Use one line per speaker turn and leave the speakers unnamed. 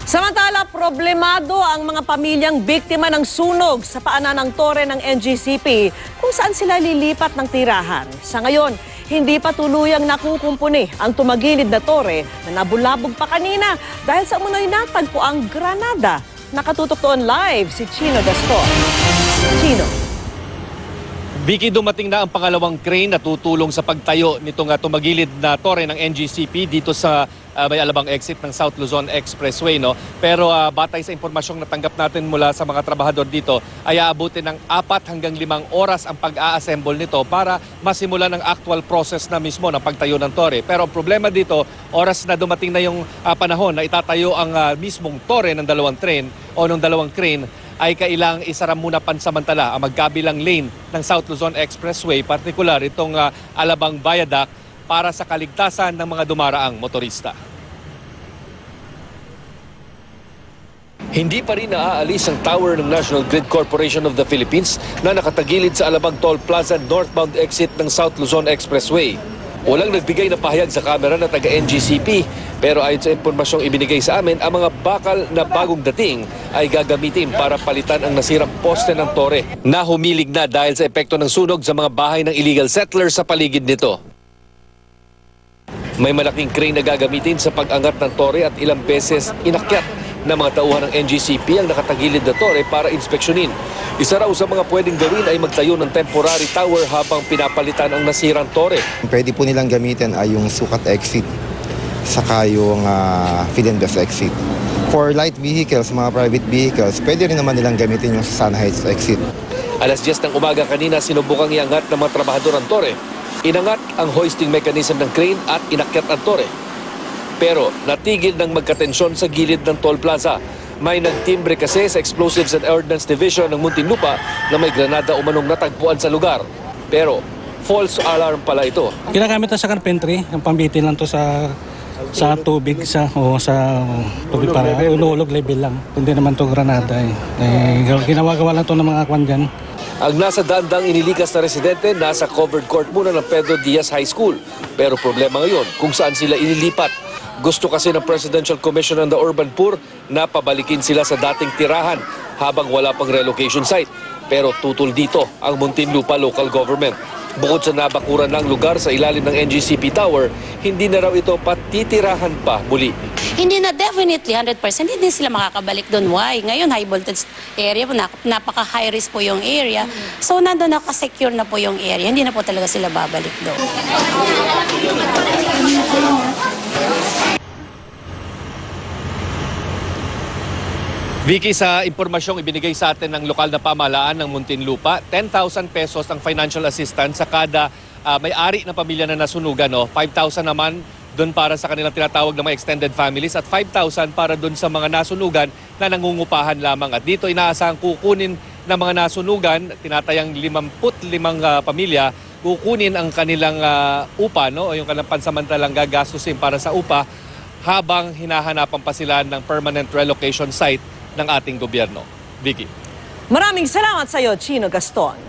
Samantala, problemado ang mga pamilyang biktima ng sunog sa paanan ng tore ng NGCP kung saan sila lilipat ng tirahan. Sa ngayon, hindi pa tuluyang nakukumpuni ang tumagilid na tore na nabulabog pa kanina dahil sa umunoy natagpo ang granada. Nakatutok doon live si Chino Gaston. Chino.
Vicky, dumating na ang pangalawang crane na tutulong sa pagtayo nitong tumagilid na tore ng NGCP dito sa may alabang exit ng South Luzon Expressway. No? Pero batay sa impormasyong natanggap natin mula sa mga trabahador dito, ay aabutin ng 4 hanggang 5 oras ang pag-a-assemble nito para masimulan ang actual process na mismo ng pagtayo ng tore. Pero ang problema dito, oras na dumating na yung panahon na itatayo ang mismong tore ng dalawang train o ng dalawang crane, ay kailangang isara muna pansamantala ang magkabilang lane ng South Luzon Expressway, partikular itong Alabang Viaduct para sa kaligtasan ng mga dumaraang motorista. Hindi pa rin naaalis ang tower ng National Grid Corporation of the Philippines na nakatagilid sa Alabang Toll Plaza northbound exit ng South Luzon Expressway. Walang nagbigay na pahayag sa kamera na taga-NGCP, pero ayon sa impormasyong ibinigay sa amin, ang mga bakal na bagong dating ay gagamitin para palitan ang nasirang poste ng tore na humilig na dahil sa epekto ng sunog sa mga bahay ng illegal settlers sa paligid nito. May malaking crane na gagamitin sa pag-angat ng tore at ilang beses inakyat ng mga tauhan ng NGCP ang nakatagilid na tore para inspeksyonin. Isa raw sa mga pwedeng gawin ay magtayo ng temporary tower habang pinapalitan ang nasirang tore.
Pwede po nilang gamitin ay yung sukat exit saka yung fill and best exit. For light vehicles, mga private vehicles, pwede rin naman nilang gamitin yung Sun Heights exit.
Alas 10 ng umaga kanina, sinubukang iangat ng mga trabahador ang tore. Inangat ang hoisting mechanism ng crane at inakyat ang tore. Pero natigil ng magkatensyon sa gilid ng toll plaza. May nagtimbre kasi sa Explosives and Ordnance Division ng Muntinlupa na may granada umanong natagpuan sa lugar. Pero false alarm pala ito.
Ginagamit na sa carpentry, ang pambitin lang to sa tubig sa tubig para ululog level lang. Hindi naman to granada ginawa-gawa lang to ng mga kwan dyan.
Ang nasa dandang inilikas na residente nasa covered court muna ng Pedro Diaz High School. Pero problema ngayon kung saan sila inilipat. Gusto kasi ng Presidential Commission on the Urban Poor na pabalikin sila sa dating tirahan habang wala pang relocation site. Pero tutol dito ang Muntinlupa Local Government. Bukod sa nabakuran ng lugar sa ilalim ng NGCP Tower, hindi na raw ito patitirahan pa muli.
Hindi na definitely 100% hindi sila makakabalik doon. Why? Ngayon high voltage area, napaka-high risk po yung area. So nandun nakasecure na po yung area. Hindi na po talaga sila babalik doon.
Vicky, sa impormasyong ibinigay sa atin ng lokal na pamahalaan ng Muntinlupa, 10,000 pesos ang financial assistance sa kada may-ari na pamilya na nasunugan. 5,000 naman doon para sa kanilang tinatawag na mga extended families at 5,000 para doon sa mga nasunugan na nangungupahan lamang. At dito inaasahang kukunin ng mga nasunugan, tinatayang 55 pamilya, kukunin ang kanilang upa, o yung kanilang pansamantalang gagastusin para sa upa habang hinahanapan pa sila ng permanent relocation site ng ating gobyerno. Vicky.
Maraming salamat sa iyo, Chino Gaston.